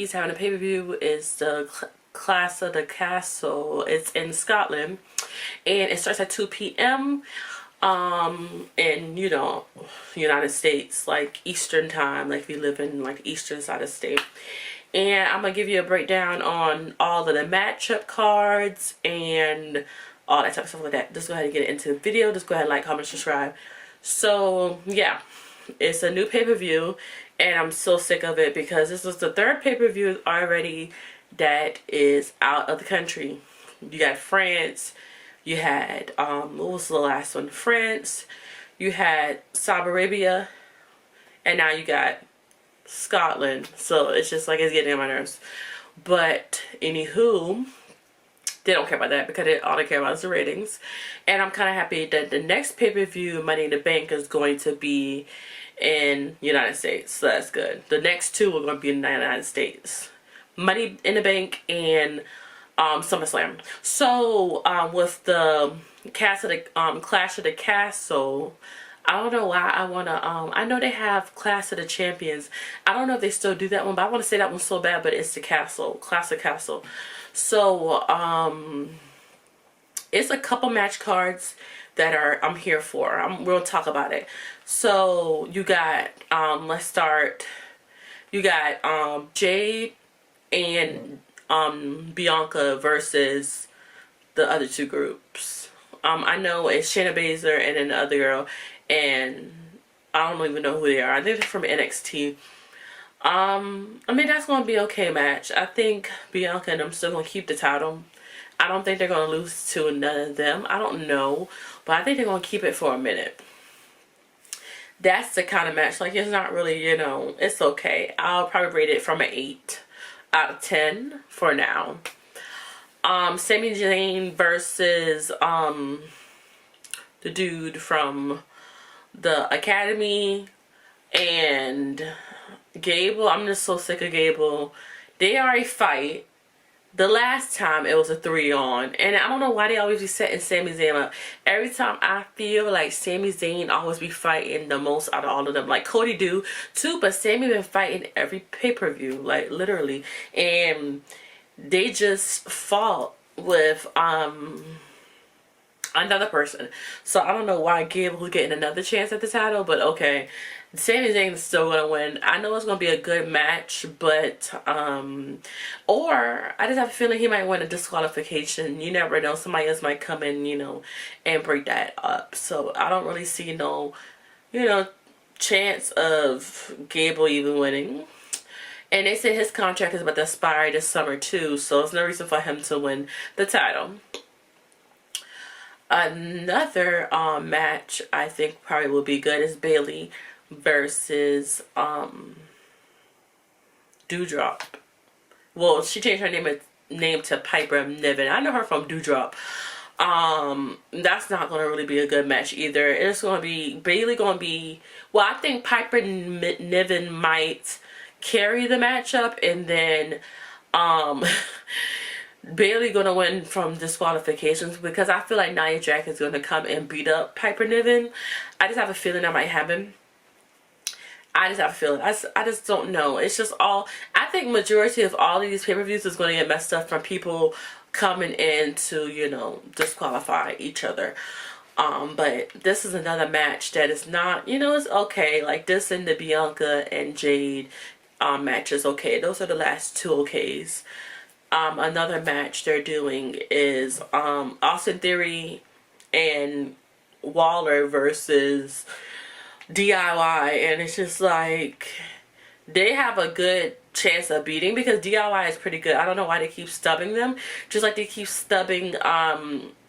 he's having a pay-per-view. Is the Clash of the Castle. It's in Scotland, and it starts at 2 p.m. In, you know, United States, like Eastern time, like if you live in like Eastern side of the state. And I'm gonna give you a breakdown on all of the matchup cards and all that type of stuff like that. Just go ahead and get into the video. Just go ahead and like, comment, subscribe. So yeah, it's a new pay-per-view, and I'm so sick of it because this was the third pay-per-view already that is out of the country. You got France, you had what was the last one? France, you had Saudi Arabia, and now you got Scotland. So it's just like, it's getting on my nerves. But anywho, they don't care about that because all they care about is the ratings. And I'm kind of happy that the next pay-per-view, Money in the Bank, is going to be in United States. So that's good. The next two are going to be in the United States. Money in the Bank and SummerSlam. So with the Clash of the Castle, I don't know why I want to, I know they have Clash of the Champions. I don't know if they still do that one, but I want to say that one so bad, but it's the Castle, Clash of Castle. So, it's a couple match cards that I'm here for. We'll talk about it. So, you got, let's start, you got, Jade and, Bianca versus the other two groups. I know it's Shayna Baszler and then the other girl, and I don't even know who they are. I think they're from NXT. I mean, that's going to be okay match. I think Bianca and them still going to keep the title. I don't think they're going to lose to none of them. I don't know, but I think they're going to keep it for a minute. That's the kind of match, like, it's not really, you know, it's okay. I'll probably rate it from an 8 out of 10 for now. Sami Zayn versus the dude from the Academy and Gable. I'm just so sick of Gable. They already fight. The last time it was a 3-on, and I don't know why they always be setting Sami Zayn up. Every time I feel like Sami Zayn always be fighting the most out of all of them. Like Cody do too, but Sami been fighting every pay-per-view, like literally. And they just fought with another person. So I don't know why Gable's getting another chance at the title, but okay. Sami Zayn is still gonna win. I know it's gonna be a good match, but or I just have a feeling he might win a disqualification. You never know. Somebody else might come in, you know, and break that up. So I don't really see no, you know, chance of Gable even winning. And they said his contract is about to expire this summer too, so there's no reason for him to win the title. Another match I think probably will be good is Bayley versus Doudrop. Well, she changed her name to Piper Niven. I know her from Doudrop. That's not going to really be a good match either. It's going to be Bayley going to be, well, I think Piper Niven might carry the matchup, and then Bayley gonna win from disqualifications, because I feel like Nia Jax is gonna come and beat up Piper Niven. I just have a feeling that might happen. I just have a feeling. I just don't know. It's just all, I think majority of all of these pay-per-views is going to get messed up from people coming in to, you know, disqualify each other. But this is another match that is not, you know, it's okay. Like this and the Bianca and Jade match is okay. Those are the last two okays. Another match they're doing is Austin Theory and Waller versus DIY, and it's just like they have a good chance of beating because DIY is pretty good. I don't know why they keep stubbing them, just like they keep stubbing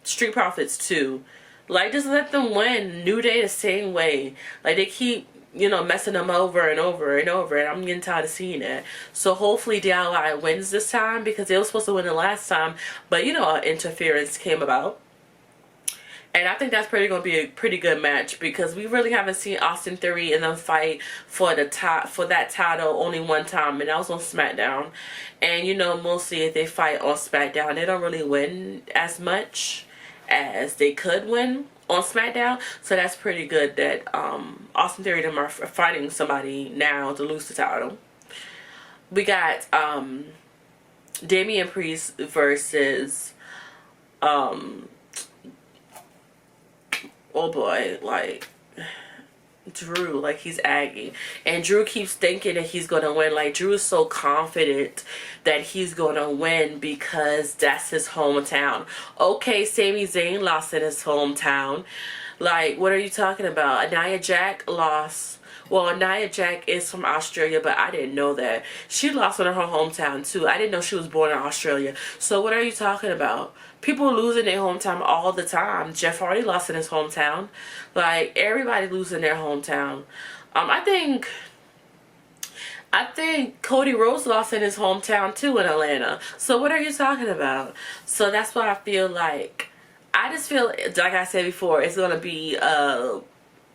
Street Profits too. Like, just let them win. New Day the same way. Like, they keep, you know, messing them over and over and over, and I'm getting tired of seeing it. So hopefully DIY wins this time, because they were supposed to win the last time, but you know, interference came about. And I think that's going to be a pretty good match, because we really haven't seen Austin Theory and them fight for the that title only one time, and that was on SmackDown. And you know, mostly if they fight on SmackDown, they don't really win as much as they could win on SmackDown. So that's pretty good that Austin Theory and them are fighting somebody now to lose the title. we got Damian Priest versus oh boy, like Drew. Like, he's aggy, and Drew keeps thinking that he's gonna win. Like, Drew is so confident that he's gonna win because that's his hometown. Okay, Sami Zayn lost in his hometown. Like, what are you talking about? Nia Jax lost. Well, Nia Jax is from Australia, but I didn't know that. She lost in her hometown too. I didn't know she was born in Australia. So what are you talking about? People lose in their hometown all the time. Jeff Hardy lost in his hometown. Like, everybody loses in their hometown. I think Cody Rhodes lost in his hometown too in Atlanta. So what are you talking about? So that's why I feel like, I just feel like I said before, it's gonna be a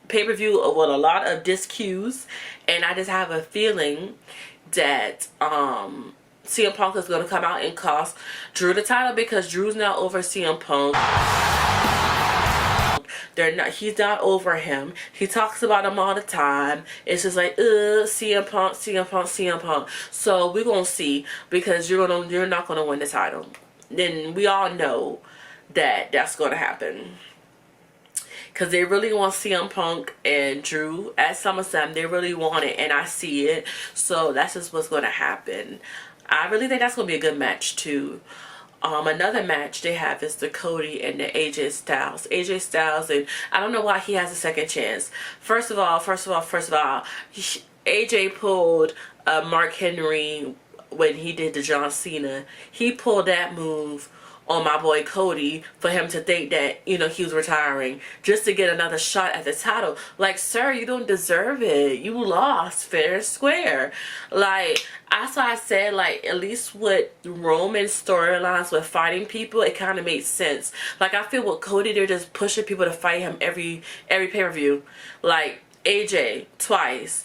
pay-per-view with a lot of discues, and I just have a feeling that CM Punk is gonna come out and cost Drew the title, because Drew's not over CM Punk. He's not over him. He talks about him all the time. It's just like, CM Punk, CM Punk, CM Punk. So we're gonna see, because you're not gonna win the title. Then we all know that that's gonna happen, because they really want CM Punk and Drew at SummerSlam. They really want it, and I see it. So that's just what's gonna happen. I really think that's gonna be a good match too. Another match they have is the Cody and the AJ Styles. AJ Styles, and I don't know why he has a second chance. First of all, AJ pulled Mark Henry when he did the John Cena. He pulled that move on my boy Cody for him to think that, you know, he was retiring just to get another shot at the title. Like, sir, you don't deserve it. You lost fair and square. Like, that's why I said, like, at least with Roman storylines with fighting people, it kind of made sense. Like, I feel with Cody, they're just pushing people to fight him every pay-per-view. Like, AJ twice.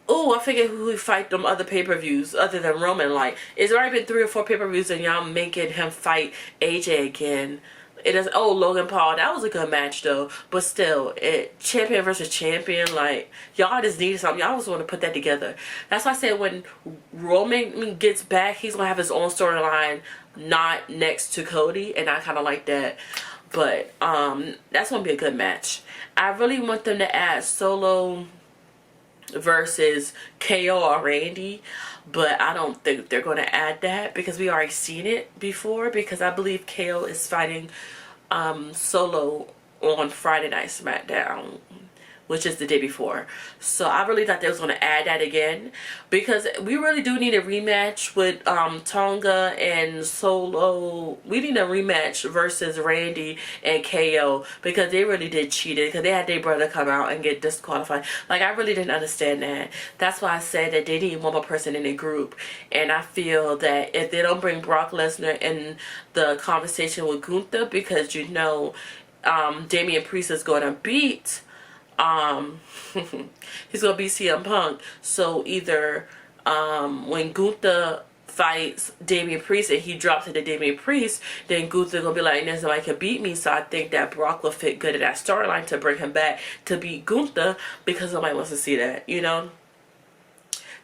Oh, I forget who he fight them other pay-per-views other than Roman. Like, it's already been 3 or 4 pay-per-views and y'all making him fight AJ again. It is. Oh, Logan Paul. That was a good match though. But still, champion versus champion. Like, y'all just needed something. Y'all just want to put that together. That's why I said when Roman gets back, he's gonna have his own storyline, not next to Cody, and I kind of like that. But that's gonna be a good match. I really want them to add Solo versus KO or Randy, but I don't think they're going to add that, because we already seen it before, because I believe KO is fighting Solo on Friday Night SmackDown, which is the day before. So I really thought they was going to add that again, because we really do need a rematch with Tonga and Solo. We need a rematch versus Randy and KO, because they really did cheat it, because they had their brother come out and get disqualified. Like, I really didn't understand that. That's why I said that they need one more person in the group, and I feel that if they don't bring Brock Lesnar in the conversation with Gunther, because you know Damian Priest is going to beat he's gonna be CM Punk. So either when Gunther fights Damian Priest and he drops to the Damian Priest, then Gunther gonna be like, there's nobody can beat me. So I think that Brock will fit good in that storyline to bring him back to beat Gunther, because nobody wants to see that, you know.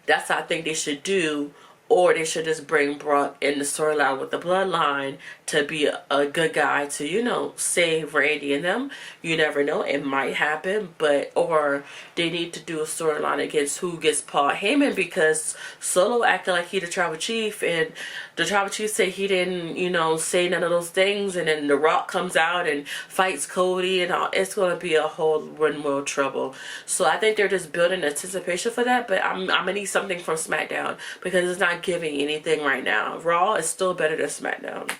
That's how I think they should do. Or they should just bring Brock in the storyline with the bloodline to be a good guy to, you know, save Randy and them. You never know. It might happen. But, or they need to do a storyline against who gets Paul Heyman, because Solo acted like he the tribal chief, and the tribal chief said he didn't, you know, say none of those things, and then The Rock comes out and fights Cody and all. It's going to be a whole world trouble. So I think they're just building anticipation for that, but I'm going to need something from SmackDown, because it's not giving anything right now. Raw is still better than SmackDown.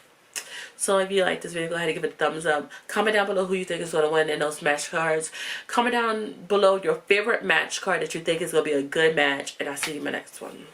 So if you like this video, go ahead and give it a thumbs up. Comment down below who you think is going to win in those match cards. Comment down below your favorite match card that you think is going to be a good match, and I'll see you in my next one.